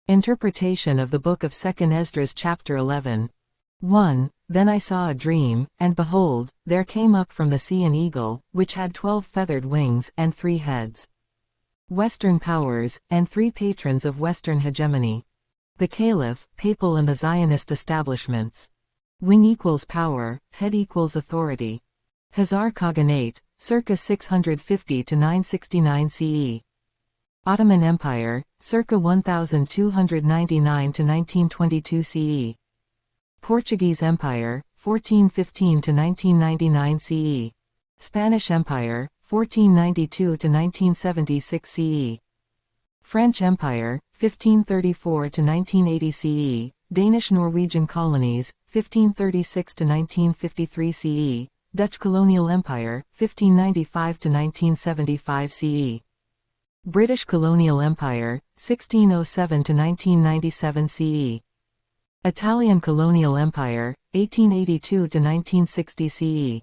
Interpretation of the Book of 2nd Esdras chapter 11. 1. Then I saw a dream, and behold, there came up from the sea an eagle, which had 12 feathered wings, and 3 heads. Western powers, and 3 patrons of Western hegemony. The Caliph, Papal and the Zionist establishments. Wing equals power, head equals authority. Khazar Khaganate, circa 650 to 969 CE. Ottoman Empire, circa 1299 to 1922 CE. Portuguese Empire, 1415 to 1999 CE. Spanish Empire, 1492 to 1976 CE. French Empire, 1534 to 1980 CE. Danish-Norwegian colonies, 1536 to 1953 CE. Dutch colonial empire, 1595 to 1975 CE. British colonial empire, 1607 to 1997 CE. Italian colonial empire, 1882 to 1960 CE.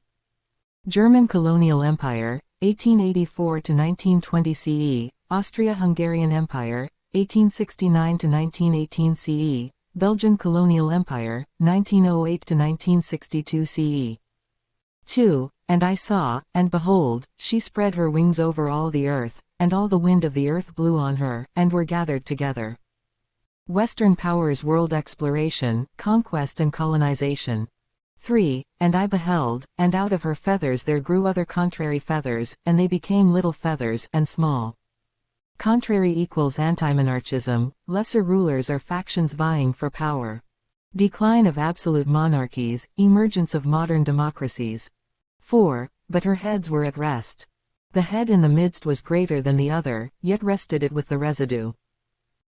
German colonial empire, 1884 to 1920 CE. Austria-Hungarian empire, 1869 to 1918 CE. Belgian colonial empire, 1908 to 1962 CE. 2. And I saw, and behold, she spread her wings over all the earth, and all the wind of the earth blew on her, and were gathered together. Western powers world exploration, conquest and colonization. 3. And I beheld, and out of her feathers there grew other contrary feathers, and they became little feathers, and small. Contrary equals anti-monarchism, lesser rulers are factions vying for power. Decline of absolute monarchies, emergence of modern democracies. 4. But her heads were at rest. The head in the midst was greater than the other, yet rested it with the residue.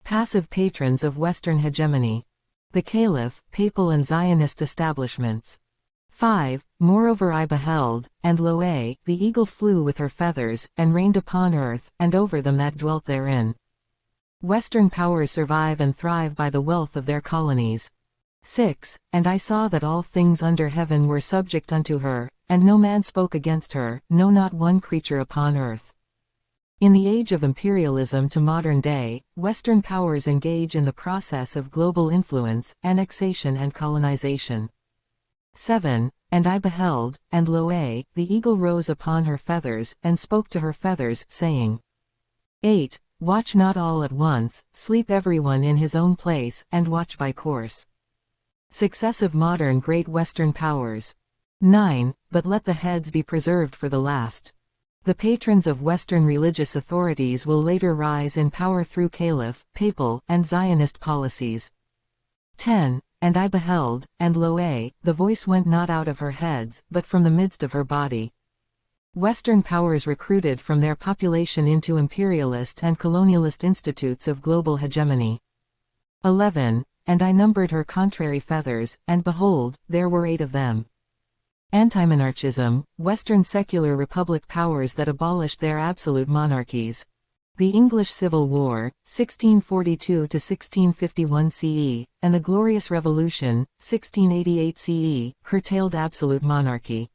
Passive patrons of Western hegemony. The Caliph, Papal and Zionist establishments. 5. Moreover I beheld, and lo, the eagle flew with her feathers, and rained upon earth, and over them that dwelt therein. Western powers survive and thrive by the wealth of their colonies. 6. And I saw that all things under heaven were subject unto her, and no man spoke against her, no not one creature upon earth. In the age of imperialism to modern day, Western powers engage in the process of global influence, annexation and colonization. 7. And I beheld, and lo, the eagle rose upon her feathers, and spoke to her feathers, saying. 8. Watch not all at once, sleep everyone in his own place, and watch by course. Successive modern great Western powers. 9. But let the heads be preserved for the last. The patrons of Western religious authorities will later rise in power through Caliph, Papal, and Zionist policies. 10. And I beheld, and lo, the voice went not out of her heads, but from the midst of her body. Western powers recruited from their population into imperialist and colonialist institutes of global hegemony. 11. And I numbered her contrary feathers, and behold, there were 8 of them. Anti-monarchism, Western secular republic powers that abolished their absolute monarchies. The English Civil War, 1642 to 1651 CE, and the Glorious Revolution, 1688 CE, curtailed absolute monarchy.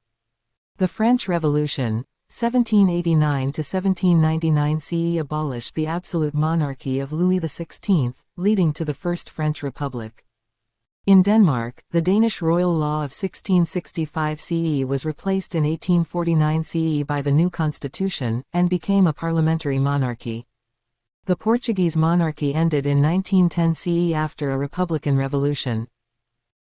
The French Revolution, 1789 to 1799 CE, abolished the absolute monarchy of Louis XVI, leading to the First French Republic. In Denmark, the Danish royal law of 1665 CE was replaced in 1849 CE by the new constitution, and became a parliamentary monarchy. The Portuguese monarchy ended in 1910 CE after a republican revolution.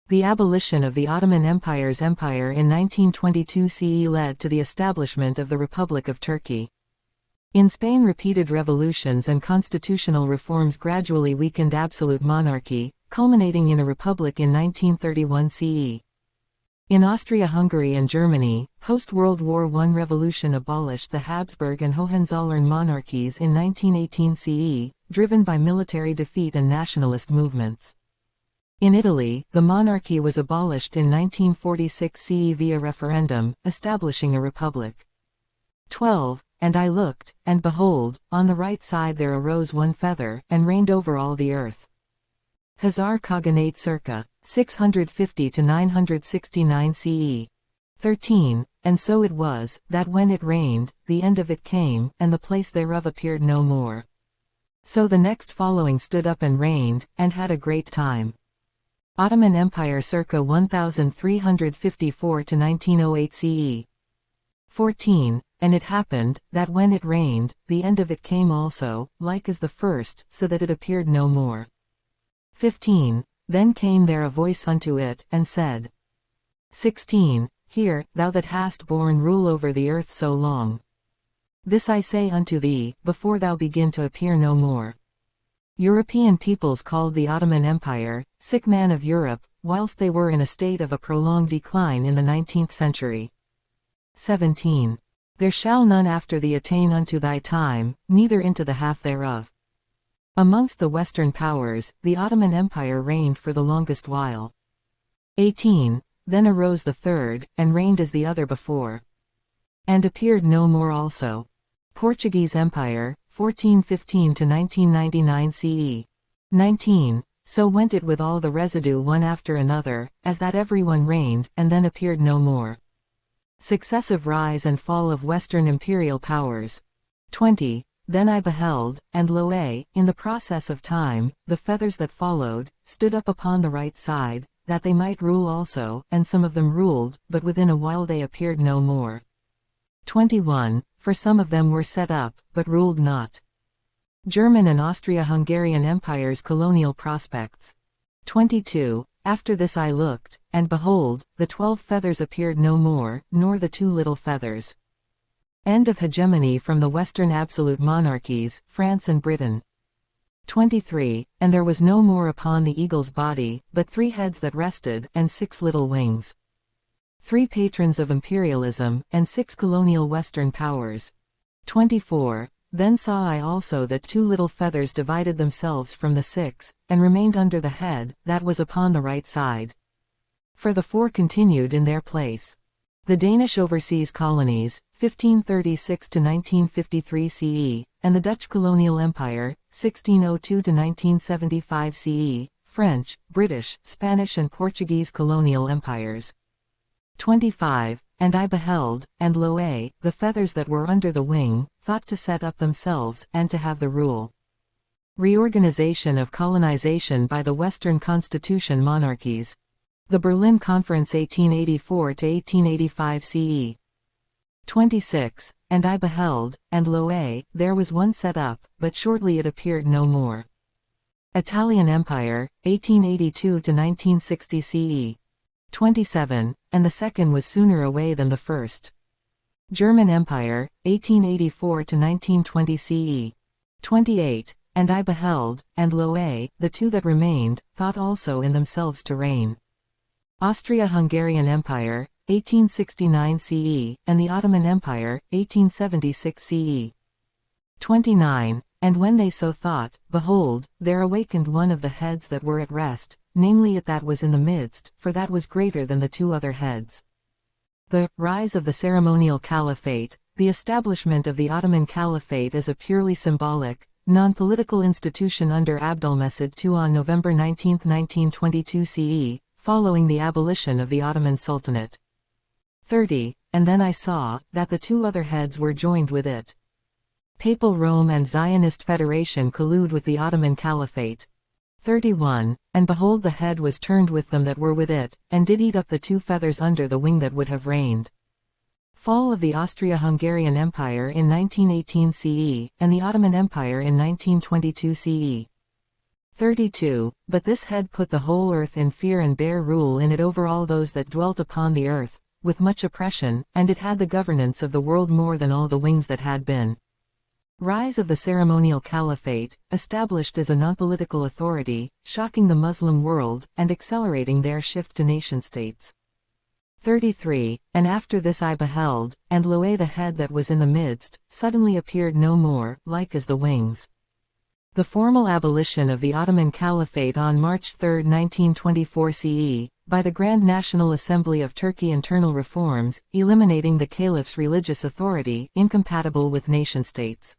The abolition of the Ottoman Empire's empire in 1922 CE led to the establishment of the Republic of Turkey. In Spain, repeated revolutions and constitutional reforms gradually weakened absolute monarchy, culminating in a republic in 1931 CE. In Austria-Hungary and Germany, post-World War I revolution abolished the Habsburg and Hohenzollern monarchies in 1918 CE, driven by military defeat and nationalist movements. In Italy, the monarchy was abolished in 1946 CE via referendum, establishing a republic. 12. And I looked, and behold, on the right side there arose one feather, and reigned over all the earth. Khazar Khaganate circa 650 to 969 CE. 13. And so it was, that when it reigned, the end of it came, and the place thereof appeared no more. So the next following stood up and reigned, and had a great time. Ottoman Empire circa 1354 to 1908 CE. 14. And it happened, that when it reigned, the end of it came also, like as the first, so that it appeared no more. 15. Then came there a voice unto it, and said. 16. Hear, thou that hast borne rule over the earth so long. This I say unto thee, before thou begin to appear no more. European peoples called the Ottoman Empire, sick man of Europe, whilst they were in a state of a prolonged decline in the 19th century. 17. There shall none after thee attain unto thy time, neither into the half thereof. Amongst the Western powers, the Ottoman Empire reigned for the longest while. 18. Then arose the third, and reigned as the other before. And appeared no more also. Portuguese Empire, 1415 to 1999 CE. 19. So went it with all the residue one after another, as that every one reigned, and then appeared no more. Successive rise and fall of Western imperial powers. 20. Then I beheld, and lo, in the process of time, the feathers that followed, stood up upon the right side, that they might rule also, and some of them ruled, but within a while they appeared no more. 21. For some of them were set up, but ruled not. German and Austria-Hungarian Empires' colonial prospects. 22. After this I looked, and behold, the 12 feathers appeared no more, nor the 2 little feathers. End of hegemony from the Western absolute monarchies, France and Britain. 23. And there was no more upon the eagle's body, but 3 heads that rested, and 6 little wings. 3 patrons of imperialism, and 6 colonial Western powers. 24. Then saw I also that 2 little feathers divided themselves from the 6, and remained under the head, that was upon the right side. For the 4 continued in their place. The Danish overseas colonies, 1536 to 1953 CE, and the Dutch colonial empire, 1602 to 1975 CE, French, British, Spanish and Portuguese colonial empires. 25. And I beheld, and lo, the feathers that were under the wing, thought to set up themselves, and to have the rule. Reorganization of colonization by the Western Constitution monarchies. The Berlin Conference 1884 to 1885 CE. 26. And I beheld, and lo, there was one set up, but shortly it appeared no more. Italian Empire, 1882 to 1960 CE. 27. And the second was sooner away than the first. German Empire, 1884 to 1920 CE. 28. And I beheld, and lo, the 2 that remained, thought also in themselves to reign. Austria-Hungarian Empire, 1869 CE, and the Ottoman Empire, 1876 CE. 29. And when they so thought, behold, there awakened one of the heads that were at rest, namely it that was in the midst, for that was greater than the 2 other heads. The rise of the ceremonial caliphate, the establishment of the Ottoman Caliphate as a purely symbolic, non-political institution under Abdülmecid II on November 19, 1922 CE, following the abolition of the Ottoman Sultanate. 30. And then I saw, that the 2 other heads were joined with it. Papal Rome and Zionist Federation collude with the Ottoman Caliphate. 31. And behold the head was turned with them that were with it, and did eat up the 2 feathers under the wing that would have reigned. Fall of the Austria-Hungarian Empire in 1918 CE, and the Ottoman Empire in 1922 CE. 32. But this head put the whole earth in fear and bare rule in it over all those that dwelt upon the earth, with much oppression, and it had the governance of the world more than all the wings that had been. Rise of the ceremonial caliphate, established as a non-political authority, shocking the Muslim world, and accelerating their shift to nation-states. 33. And after this I beheld, and lo, the head that was in the midst, suddenly appeared no more, like as the wings. The formal abolition of the Ottoman Caliphate on March 3, 1924 CE, by the Grand National Assembly of Turkey internal reforms, eliminating the caliph's religious authority, incompatible with nation-states.